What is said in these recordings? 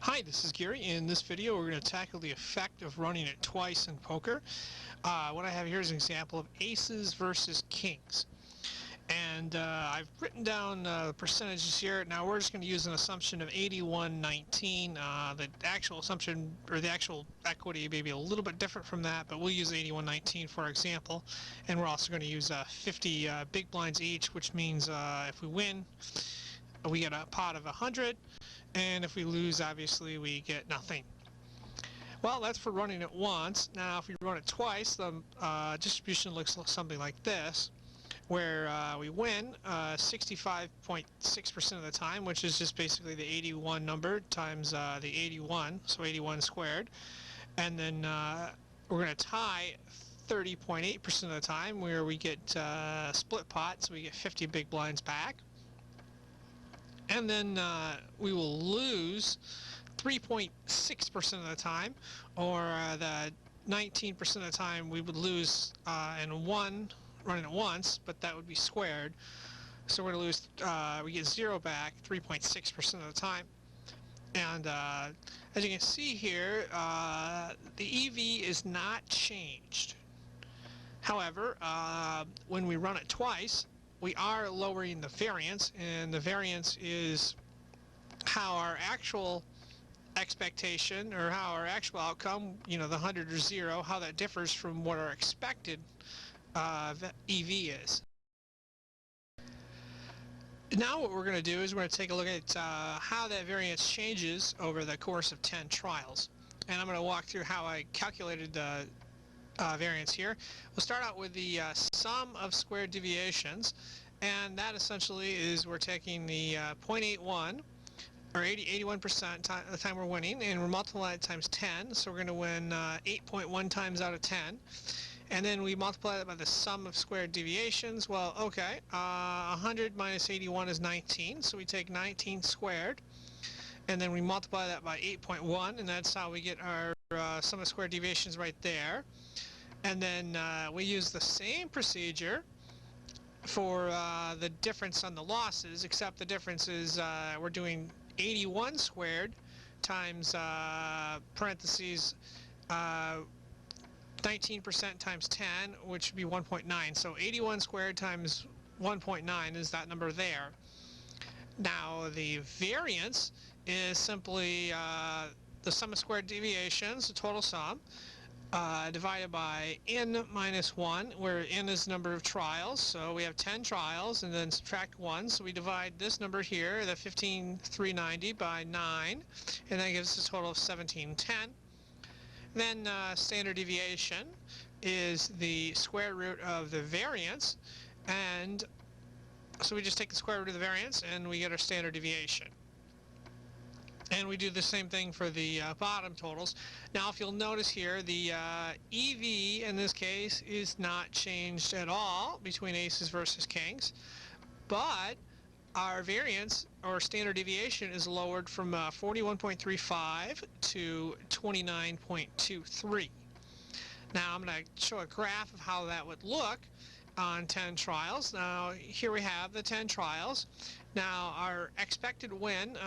Hi, this is Gary. In this video, we're going to tackle the effect of running it twice in poker. What I have here is an example of aces versus kings. And I've written down the percentages here. Now we're just going to use an assumption of 81-19. The actual assumption, or the actual equity, may be a little bit different from that, but we'll use 81-19 for our example. And we're also going to use 50 big blinds each, which means if we win, we get a pot of 100. And if we lose, obviously, we get nothing. Well, that's for running it once. Now, if we run it twice, the distribution looks something like this, where we win 65.6% of the time, which is just basically the 81 number times the 81, so 81 squared. And then we're going to tie 30.8% of the time, where we get split pot, so we get 50 big blinds back. And then we will lose 3.6% of the time, or the 19% of the time we would lose in one running it once, but that would be squared. So we're going to lose, we get 0 back 3.6% of the time. And as you can see here, the EV is not changed. However, when we run it twice, we are lowering the variance, and the variance is how our actual expectation, or how our actual outcome, the 100 or 0, how that differs from what our expected EV is. Now what we're going to do is we're going to take a look at how that variance changes over the course of 10 trials. And I'm going to walk through how I calculated the variance here. We'll start out with the sum of squared deviations, and that essentially is we're taking the 0.81 or 81% of the time we're winning, and we're multiplying it times 10, so we're going to win 8.1 times out of 10. And then we multiply that by the sum of squared deviations. Well, okay, 100 minus 81 is 19, so we take 19 squared, and then we multiply that by 8.1, and that's how we get our sum of squared deviations right there. And then we use the same procedure for the difference on the losses, except the difference is we're doing 81 squared times parentheses 19% times 10, which would be 1.9. So 81 squared times 1.9 is that number there. Now the variance is simply the sum of squared deviations, the total sum, divided by n minus 1, where n is the number of trials. So we have 10 trials, and then subtract 1. So we divide this number here, the 15,390, by 9, and that gives us a total of 1710. Then standard deviation is the square root of the variance, and so we just take the square root of the variance and we get our standard deviation. And we do the same thing for the bottom totals. Now, if you'll notice here, the EV in this case is not changed at all between aces versus kings, but our variance, or standard deviation, is lowered from 41.35 to 29.23. Now, I'm going to show a graph of how that would look on 10 trials. Now, here we have the 10 trials. Now, our expected win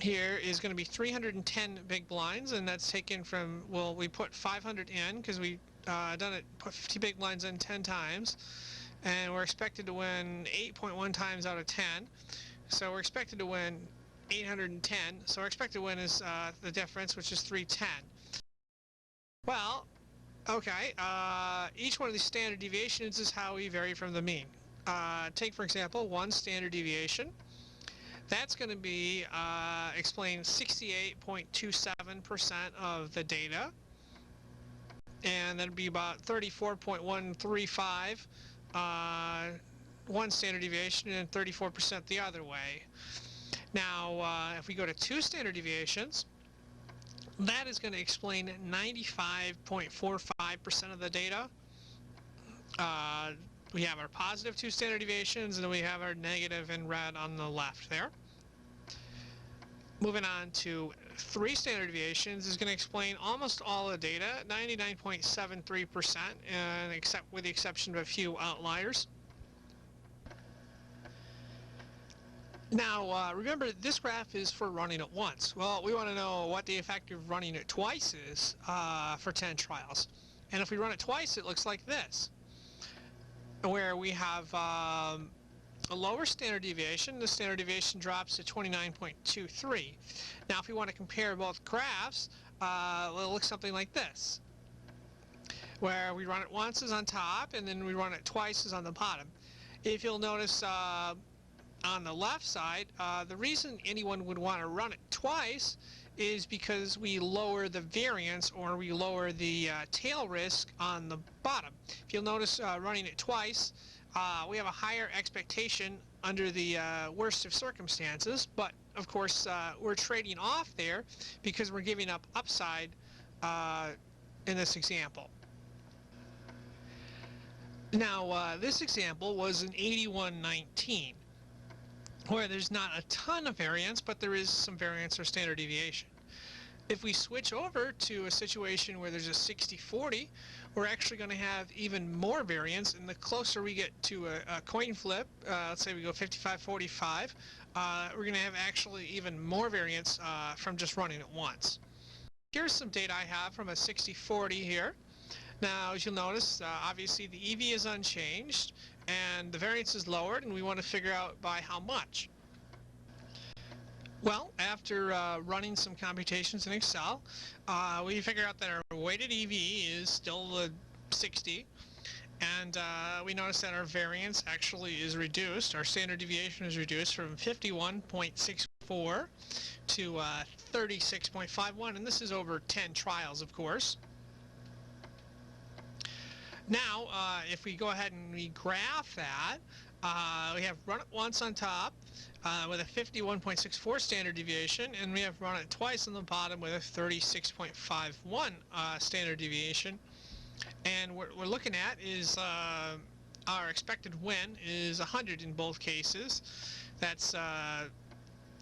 here is going to be 310 big blinds, and that's taken from, well, we put 500 in because we put 50 big blinds in 10 times, and we're expected to win 8.1 times out of 10, so we're expected to win 810. So our expected win is the difference, which is 310. Well, okay, each one of these standard deviations is how we vary from the mean. Take, for example, one standard deviation. That's going to be explain 68.27% of the data, and that'd be about 34.135 one standard deviation and 34% the other way. Now, if we go to two standard deviations, that is going to explain 95.45% of the data. We have our positive two standard deviations, and then we have our negative in red on the left there. Moving on to three standard deviations is going to explain almost all the data, 99.73%, and with the exception of a few outliers. Now, remember, this graph is for running it once. Well, we want to know what the effect of running it twice is for 10 trials. And if we run it twice, it looks like this, where we have a lower standard deviation. The standard deviation drops to 29.23. Now, if we want to compare both graphs, it'll look something like this, where we run it once is on top, and then we run it twice is on the bottom. If you'll notice, on the left side, the reason anyone would want to run it twice is because we lower the variance, or we lower the tail risk on the bottom. If you'll notice, running it twice, we have a higher expectation under the worst of circumstances, but of course we're trading off there because we're giving up upside in this example. Now, this example was an 81-19. Where there's not a ton of variance, but there is some variance or standard deviation. If we switch over to a situation where there's a 60-40, we're actually going to have even more variance, and the closer we get to a coin flip, let's say we go 55-45, we're going to have actually even more variance from just running it once. Here's some data I have from a 60-40 here. Now, as you'll notice, obviously the EV is unchanged, and the variance is lowered, and we want to figure out by how much. Well, after running some computations in Excel, we figure out that our weighted EV is still 60, and we notice that our variance actually is reduced. Our standard deviation is reduced from 51.64 to 36.51, and this is over 10 trials, of course. Now, if we go ahead and we graph that, we have run it once on top with a 51.64 standard deviation, and we have run it twice on the bottom with a 36.51 standard deviation. And what we're looking at is our expected win is 100 in both cases. That's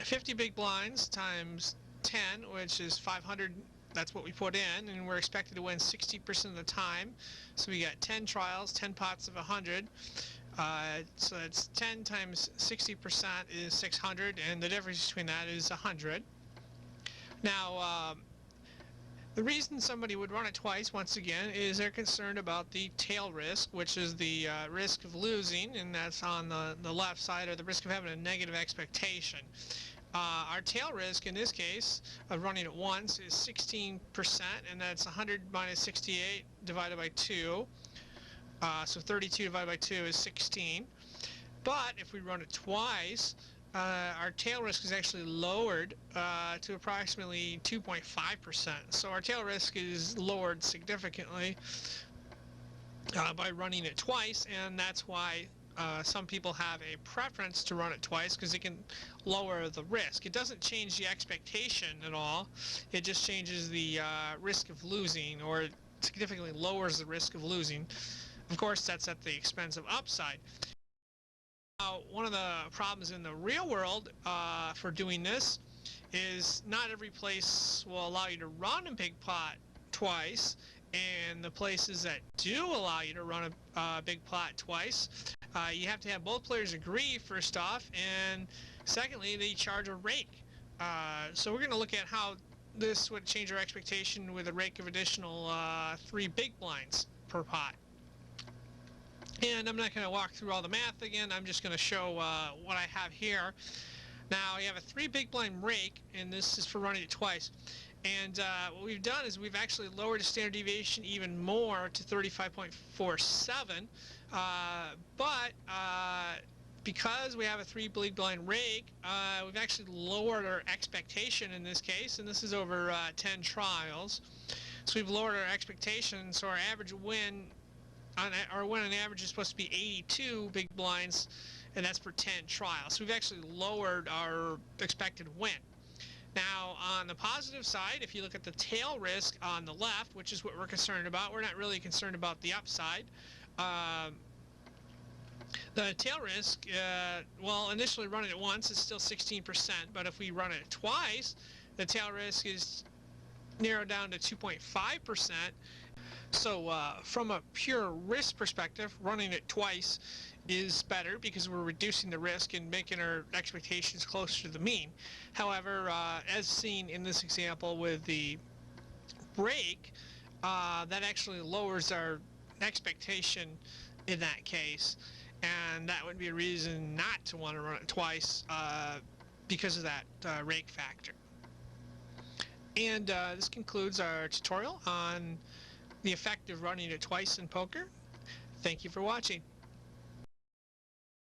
50 big blinds times 10, which is 500. That's what we put in, and we're expected to win 60% of the time. So we got 10 trials, 10 pots of 100. So that's 10 times 60% is 600, and the difference between that is 100. Now, the reason somebody would run it twice, once again, is they're concerned about the tail risk, which is the risk of losing, and that's on the left side, or the risk of having a negative expectation. Our tail risk in this case of running it once is 16%, and that's 100 minus 68 divided by 2. So 32 divided by 2 is 16. But if we run it twice, our tail risk is actually lowered to approximately 2.5%. So our tail risk is lowered significantly by running it twice, and that's why some people have a preference to run it twice, because it can lower the risk. It doesn't change the expectation at all. It just changes the risk of losing, or it significantly lowers the risk of losing. Of course, that's at the expense of upside. One of the problems in the real world for doing this is not every place will allow you to run a big pot twice, and the places that do allow you to run a big pot twice, you have to have both players agree, first off, and secondly, they charge a rake. So we're going to look at how this would change our expectation with a rake of additional 3 big blinds per pot. And I'm not going to walk through all the math again. I'm just going to show what I have here. Now, you have a 3 big blind rake, and this is for running it twice. And what we've done is we've actually lowered the standard deviation even more to 35.47. But because we have a 3 big blind rake, we've actually lowered our expectation in this case, and this is over 10 trials. So we've lowered our expectation, so our average win, our win on average is supposed to be 82 big blinds, and that's for 10 trials. So we've actually lowered our expected win. Now, on the positive side, if you look at the tail risk on the left, which is what we're concerned about, we're not really concerned about the upside. The tail risk, well, initially running it once, it's still 16%, but if we run it twice, the tail risk is narrowed down to 2.5%. So from a pure risk perspective, running it twice is better because we're reducing the risk and making our expectations closer to the mean. However, as seen in this example with the break, that actually lowers our expectation in that case, and that would be a reason not to want to run it twice because of that rake factor. And this concludes our tutorial on the effect of running it twice in poker. Thank you for watching.